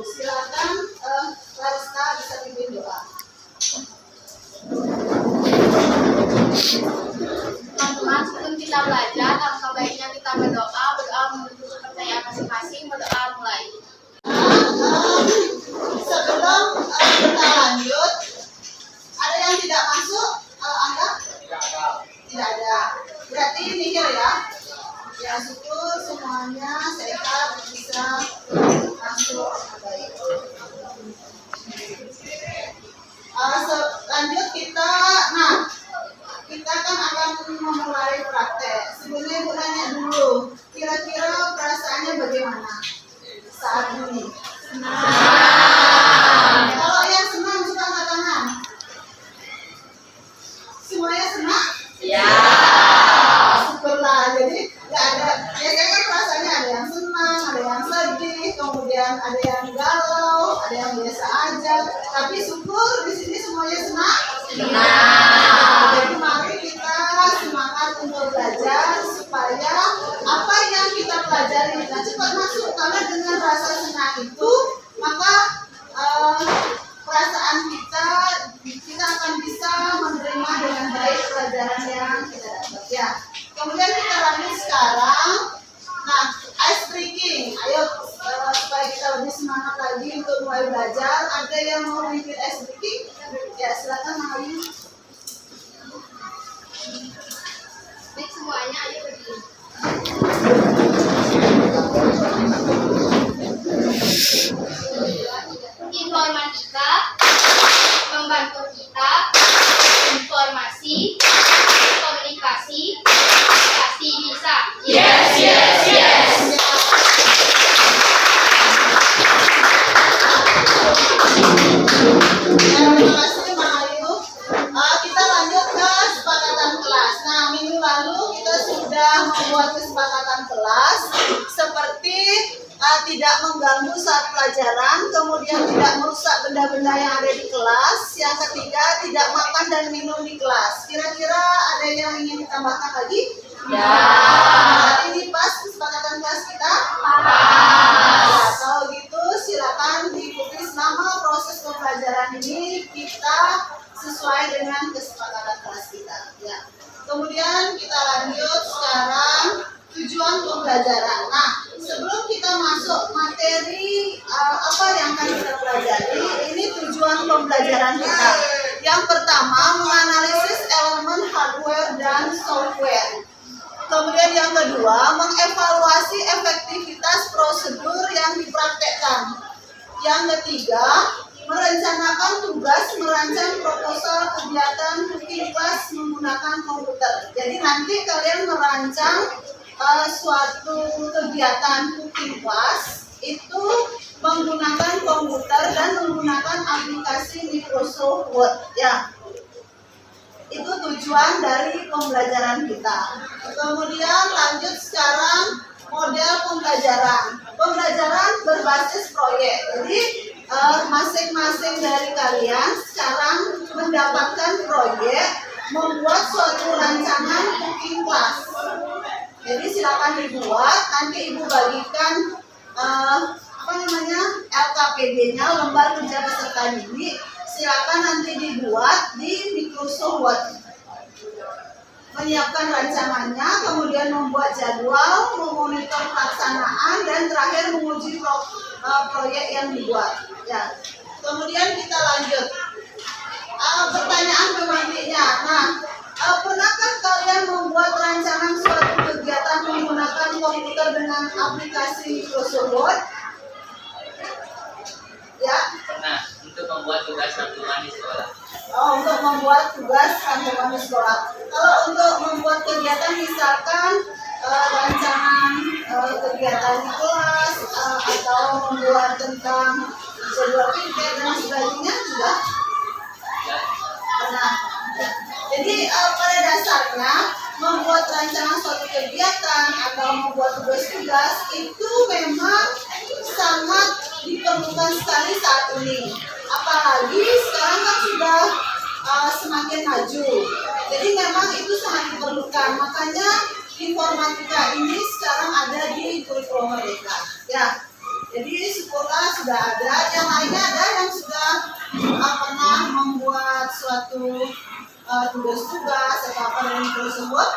Silakan Larista bisa pimpin doa. Teman-teman, sebelum kita belajar, alangkah baiknya kita berdoa menuju kepercayaan masing-masing. Berdoa mulai. Sebelum kita lanjut, ada yang tidak masuk? Ada? Tidak ada. Berarti nihil ya. Ya, syukur semuanya sehat bisa masuk baik. Lanjut kita kan akan memulai praktek. Sebelumnya Ibu nanya dulu, kira-kira perasaannya bagaimana saat ini? Kalau yang senang suka angkat tangan. Semuanya senang? Ya. Syukurlah. Jadi nggak ada. Biasanya kan perasaannya ada yang senang, ada yang sedih, kemudian ada yang galau, ada yang biasa aja. Tapi syukur di sini semuanya senang. Jadi mari kita semangat untuk belajar supaya apa yang kita pelajari kita cepat masuk, karena dengan rasa senang itu maka perasaan kita akan bisa menerima dengan baik pelajaran yang kita dapat ya. Kemudian kita lanjut sekarang. Nah, ice breaking. Ayo supaya kita lebih semangat lagi untuk mulai belajar. Ada yang mau bikin ice breaking? Ya, silakan Ayu. Baik semuanya, ayo berdiri. Informatika membantu kita informasi, komunikasi, pasti bisa. Yes. Terima kasih Mbak Ayu. Kita lanjut ke kesepakatan kelas. Nah, minggu lalu kita sudah membuat kesepakatan kelas seperti tidak mengganggu saat pelajaran, kemudian tidak merusak benda-benda yang ada di kelas. Yang ketiga, tidak makan dan minum di kelas. Kira-kira ada yang ingin ditambahkan lagi? Ya. Hari ini pas kesepakatan kelas kita? Pas. Kalau gitu silakan diikuti selama proses pembelajaran ini kita sesuai dengan kesepakatan kelas kita. Ya. Kemudian kita lanjut sekarang tujuan pembelajaran. Nah, sebelum kita masuk materi apa yang akan kita pelajari, ini tujuan pembelajaran kita. Yang pertama, menganalisis elemen hardware dan software. Kemudian yang kedua, mengevaluasi efektivitas prosedur yang dipraktekkan. Yang ketiga, merencanakan tugas merancang proposal kegiatan cooking class menggunakan komputer. Jadi nanti kalian merancang suatu kegiatan cooking class itu menggunakan komputer dan menggunakan aplikasi Microsoft Word ya. Itu tujuan dari pembelajaran kita. Kemudian lanjut sekarang model pembelajaran. Pembelajaran berbasis proyek. Jadi masing-masing dari kalian sekarang mendapatkan proyek membuat suatu rancangan cooking class. Jadi silakan dibuat, nanti Ibu bagikan LKPD-nya, lembar kerja peserta didik. Silakan nanti dibuat di Microsoft Word. Menyiapkan rancangannya, kemudian membuat jadwal, memonitor pelaksanaan, dan terakhir menguji proyek yang dibuat. Ya. Kemudian kita lanjut. Pertanyaan pemantiknya. Nah, pernahkah kalian membuat rancangan suatu kegiatan menggunakan komputer dengan aplikasi Microsoft Word? Ya. Pernah untuk membuat tugas tampungan di sekolah. Oh, untuk membuat tugas tampungan di sekolah. Kalau untuk membuat kegiatan misalkan rancangan kegiatan di kelas atau membuat tentang jadwal pikir dan sebagainya sudah pernah. Jadi pada dasarnya membuat rancangan suatu kegiatan atau membuat tugas-tugas itu memang sangat diperlukan sekali saat ini. Apalagi sekarang kan sudah semakin maju. Jadi memang itu sangat diperlukan. Makanya informatika ini sekarang ada di kurikulum mereka. Ya. Jadi syukurlah sudah ada, yang lainnya ada yang sudah pernah membuat suatu tugas-tugas atau apa dari tersebut?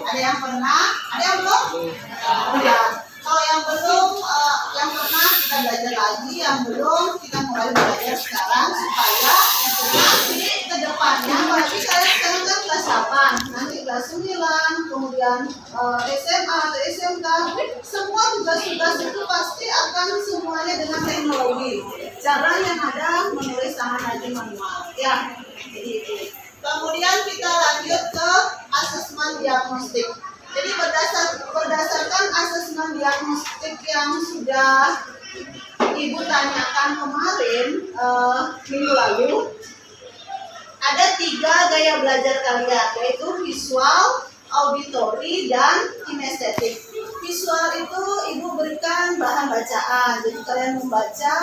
Ada yang pernah? Ada yang belum? Ya. Kalau yang belum, yang pernah kita belajar lagi, yang belum kita mulai belajar sekarang supaya nanti ke depannya, berarti kalian sekarang kan kelas 8, nanti kelas 9, kemudian SMA atau SMK, semua tugas-tugas itu pasti akan semuanya dengan teknologi. Jarang yang ada menulis tangan lagi manual, ya. Jadi itu. Kemudian kita lanjut ke asesmen diagnostik. Jadi berdasarkan asesmen diagnostik yang sudah Ibu tanyakan kemarin minggu lalu, ada 3 gaya belajar kalian, yaitu visual, auditory, dan kinestetik. Visual itu Ibu berikan bahan bacaan, jadi kalian membaca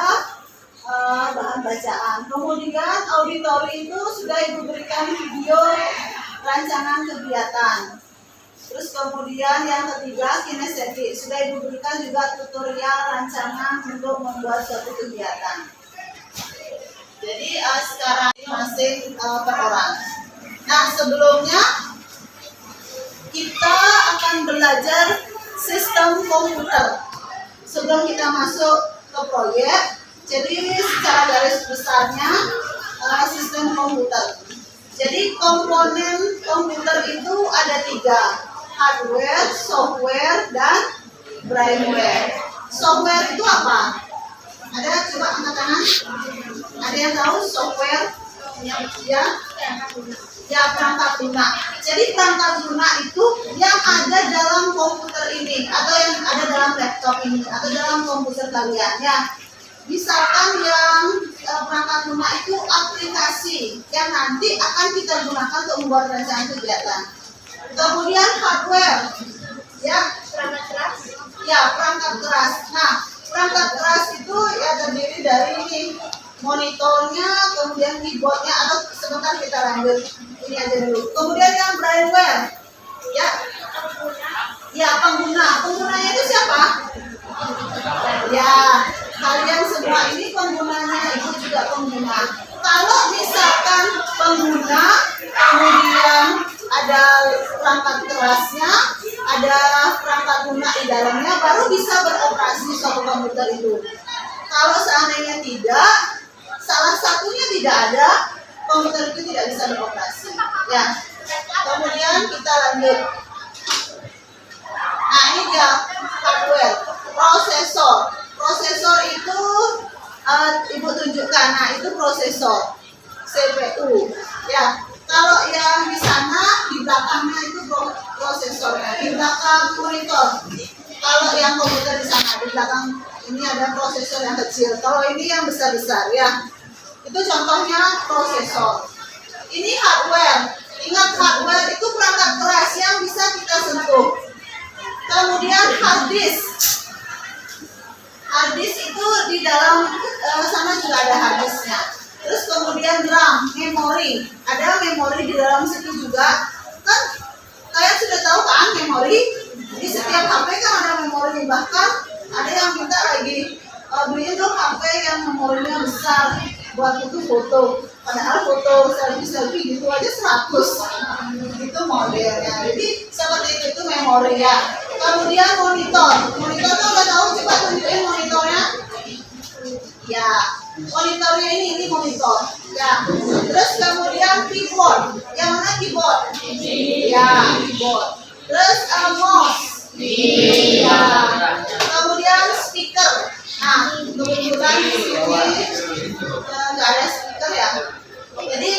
bahan bacaan. Kemudian auditory itu sudah Ibu berikan video rancangan kegiatan. Terus kemudian yang ketiga kinestetik, sudah Ibu berikan juga tutorial rancangan untuk membuat suatu kegiatan. Jadi sekarang masing per orang. Nah, sebelumnya kita akan belajar sistem komputer. Sebelum kita masuk ke proyek, jadi secara garis besarnya sistem komputer. Jadi komponen komputer itu ada 3. Hardware, software, dan brainware. Software itu apa? Ada coba angkat tangan. Ada yang tahu software? Ya, ya perangkat lunak. Jadi perangkat lunak itu yang ada dalam komputer ini, atau yang ada dalam laptop ini, atau dalam komputer kalian. Ya, misalkan yang perangkat lunak itu aplikasi yang nanti akan kita gunakan untuk membuat rancangan kegiatan. Kemudian hardware, ya perangkat keras. Ya perangkat keras. Nah perangkat keras itu ya terdiri dari ini monitornya, kemudian keyboardnya, atau sebentar kita lanjut ini aja dulu. Kemudian yang brainware, ya penggunanya itu siapa? Ya kalian semua ini penggunanya, itu juga pengguna. Kalau misalkan pengguna, kemudian ada perangkat kerasnya, ada perangkat lunak di dalamnya, baru bisa beroperasi suatu komputer itu. Kalau seandainya tidak, salah satunya tidak ada, komputer itu tidak bisa beroperasi. Ya. Kemudian kita lanjut. Nah ini dia hardware, prosesor. Prosesor itu Ibu tunjukkan. Nah itu prosesor, CPU. Ya. Kalau yang di sana, di belakangnya itu prosesornya, di belakang monitor. Kalau yang komputer di sana, di belakang ini ada prosesor yang kecil. Kalau ini yang besar-besar, ya. Itu contohnya prosesor. Ini hardware. Ingat hardware itu perangkat keras yang bisa kita sentuh. Kemudian hard disk. Hard disk itu di dalam sana juga ada hard disknya. Terus kemudian RAM, memori. Ada memori di dalam situ juga. Kan kalian sudah tahu kan memori? Di setiap HP kan ada memori. Bahkan ada yang minta lagi beliin dong HP yang memorinya besar buat itu foto. Padahal foto selfie gitu aja 100. Itu modelnya. Jadi seperti itu memori ya. Kemudian monitor. Monitor tuh udah tahu, coba tunjukin monitornya. Ya. Monitornya ini monitor, ya. Terus kemudian keyboard, yang mana keyboard? Ya, keyboard. Terus mouse, ya. Kemudian speaker. Nah, kebetulan di sini nggak ada speaker ya. Jadi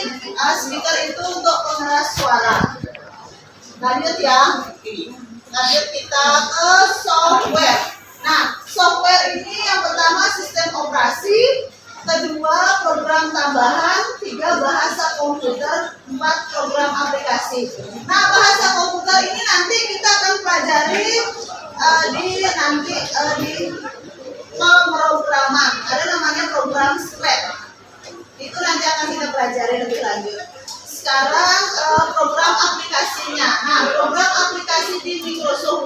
speaker itu untuk pengeras suara. Lanjut ya. Lanjut kita ke software. Nah, software ini yang pertama sistem operasi. Kedua, program tambahan. 3, bahasa komputer. 4, program aplikasi. Nah, bahasa komputer ini nanti kita akan pelajari di pemrograman. Ada namanya program SQL. Itu nanti akan kita pelajari lebih lanjut. Sekarang program aplikasinya. Nah, program aplikasi di Microsoft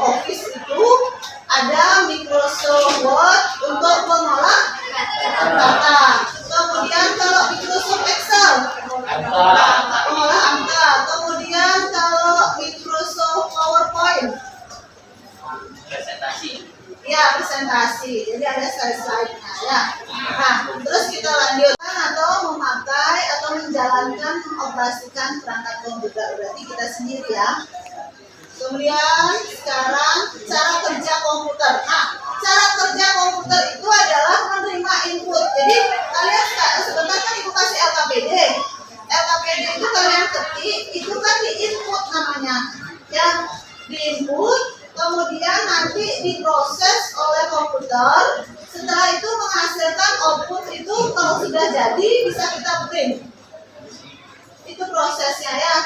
Office itu ada Microsoft slide-nya ya. Nah, terus kita lanjutkan atau memakai atau menjalankan mengoperasikan perangkat komputer, berarti kita sendiri ya. Kemudian sekarang cara kerja komputer. Nah, cara kerja komputer itu adalah menerima input. Jadi kalian sebentar kan ibu kasih LKPD. LKPD itu kalian ketik, itu kan di input namanya. Yang di input, kemudian nanti diproses oleh komputer. Setelah itu menghasilkan output itu kalau sudah jadi bisa kita print. Itu prosesnya ya.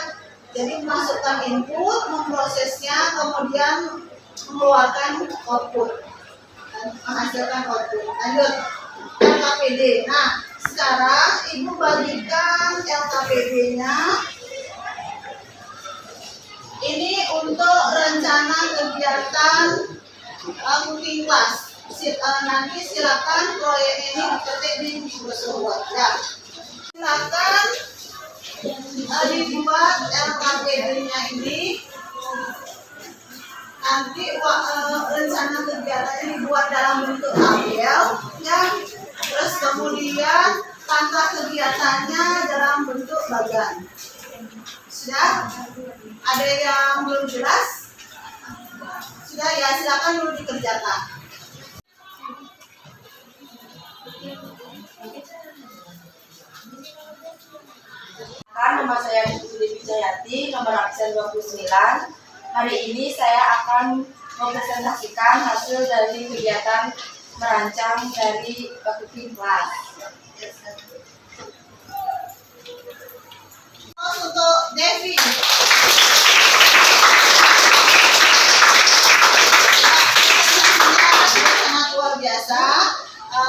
Jadi memasukkan input, memprosesnya, kemudian mengeluarkan output dan menghasilkan output. Lanjut LKPD. Nah, sekarang ibu bagikan LKPD-nya. Ini untuk rencana kegiatan cooking class. Nanti silakan proyek ini diketik di Microsoft Word. Ya. Silakan dibuat LKPD-nya ini. Nanti rencana kegiatannya dibuat dalam bentuk tabel, ya. Terus kemudian tata kegiatannya dalam bentuk bagan. Sudah? Ada yang belum jelas? Sudah ya, silakan dulu dikerjakan. Nama saya Putri Wijayati, nomor absen 29. Hari ini saya akan mempresentasikan hasil dari kegiatan merancang dari cooking class. Untuk Devi. Sangat luar biasa.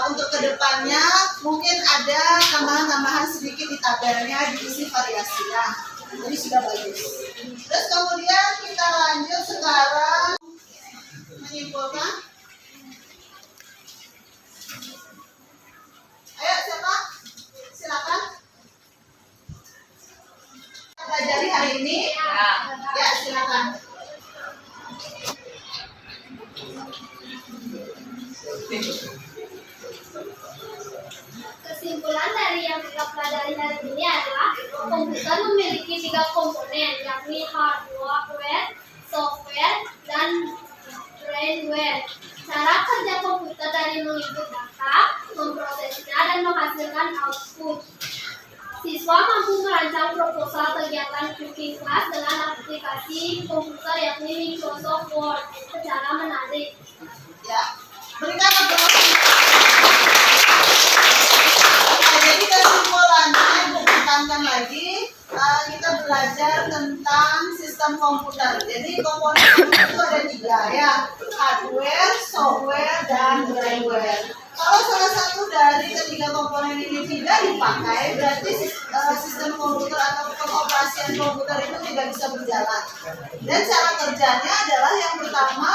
Untuk kedepannya mungkin ada tambahan-tambahan sedikit di tabelnya, diisi variasinya. Jadi sudah bagus. Terus kemudian kita lanjut sekarang menyimpulkan. Ayo siapa? Silakan. Pelajari hari ini. Ya, silakan. Kesimpulan dari yang kita pelajari hari ini adalah komputer memiliki 3 komponen, yakni hardware, software, dan brainware. Cara kerja komputer dari menginput data, memprosesnya, dan menghasilkan output. Siswa mampu merancang proposal kegiatan cooking class dengan aplikasi komputer yakni Microsoft Word secara menarik. Ya, berikan aplaus. Jadi kesimpulannya, ibu tekankan lagi, kita belajar tentang sistem komputer. Jadi komponen komputer itu ada 3 ya, hardware, software, dan brainware. Kalau salah satu dari ketiga komponen ini tidak dipakai, berarti sistem komputer atau pengoperasian komputer itu tidak bisa berjalan. Dan cara kerjanya adalah yang pertama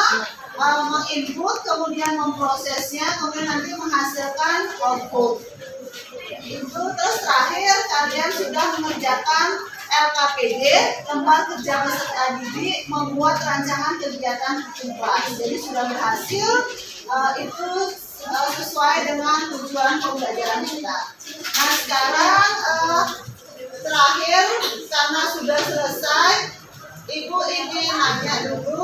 menginput, kemudian memprosesnya, kemudian nanti menghasilkan output. Itu terus terakhir kalian sudah mengerjakan LKPD, lembar kerja peserta didik, membuat rancangan kegiatan cooking class. Jadi sudah berhasil, itu sesuai dengan tujuan pembelajaran kita. Nah sekarang terakhir karena sudah selesai, ibu ingin nanya dulu.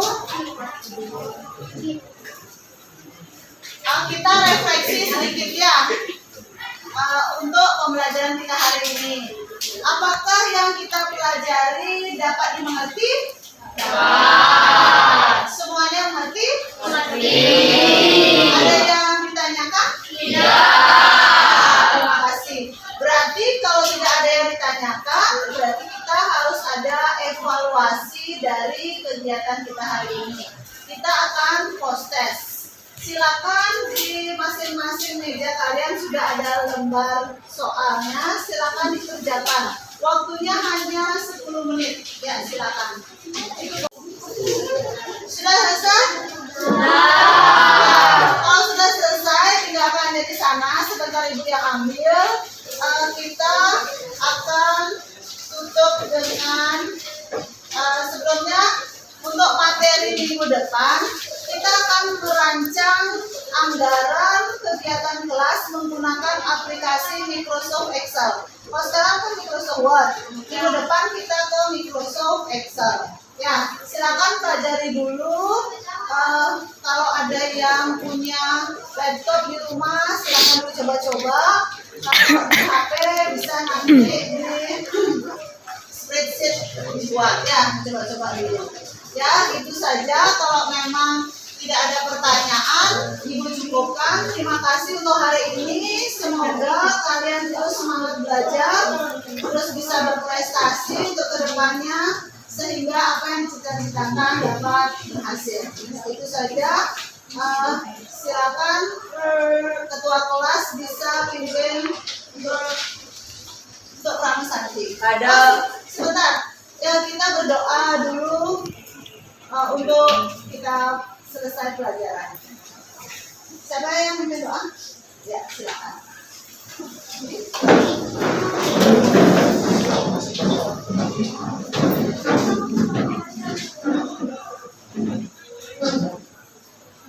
Kita refleksi sedikit ya. Untuk pembelajaran kita hari ini, apakah yang kita pelajari dapat dimengerti? Dapat. Semuanya mengerti? Mengerti. Ada yang ditanyakan? Tidak. Terima kasih. Berarti kalau tidak ada yang ditanyakan, berarti kita harus ada evaluasi dari kegiatan kita hari ini. Kita akan post test. Silakan di masing-masing meja kalian sudah ada lembar soalnya, silakan dikerjakan. Waktunya hanya 10 menit. Ya, silakan. Sudah selesai? Sudah. Kalau sudah selesai, tinggalkan aja di sana. Sebentar ibu yang ambil. Kita akan tutup dengan sebelumnya untuk materi minggu depan kita akan akan merancang anggaran kegiatan kelas menggunakan aplikasi Microsoft Excel. Kalau sekarang kan Microsoft Word, minggu depan kita ke Microsoft Excel. Ya, silakan pelajari dulu. Kalau ada yang punya laptop di rumah, silakan dulu coba-coba. Kalau di HP bisa nanti di spreadsheet dibuat ya, coba-coba dulu. Ya, itu saja. Kalau memang tidak ada pertanyaan, Ibu cukupkan. Terima kasih untuk hari ini. Semoga kalian terus semangat belajar, terus bisa berprestasi untuk kedepannya, sehingga apa yang dicita-citakan dapat berhasil. Itu saja. Silakan ketua kelas bisa pimpin untuk pramusaji. Sebentar, ya kita berdoa dulu untuk kita selesai pelajaran. Siapa yang mimpin doa? Ya, silakan.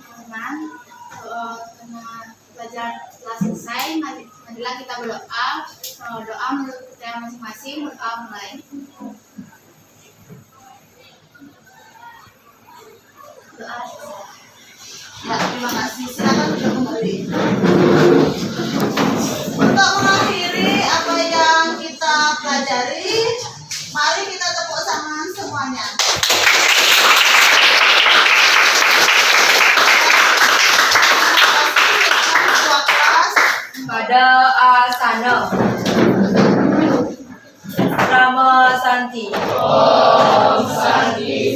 Teman-teman, karena belajar telah selesai, marilah kita berdoa. Doa menurut kita masing-masing, berdoa mulai. Doa. Ya, terima kasih. Silakan untuk kembali. Untuk mengakhiri apa yang kita pelajari, mari kita tepuk tangan semuanya. Ketua kelas Pada asana Rama Santi. Santi.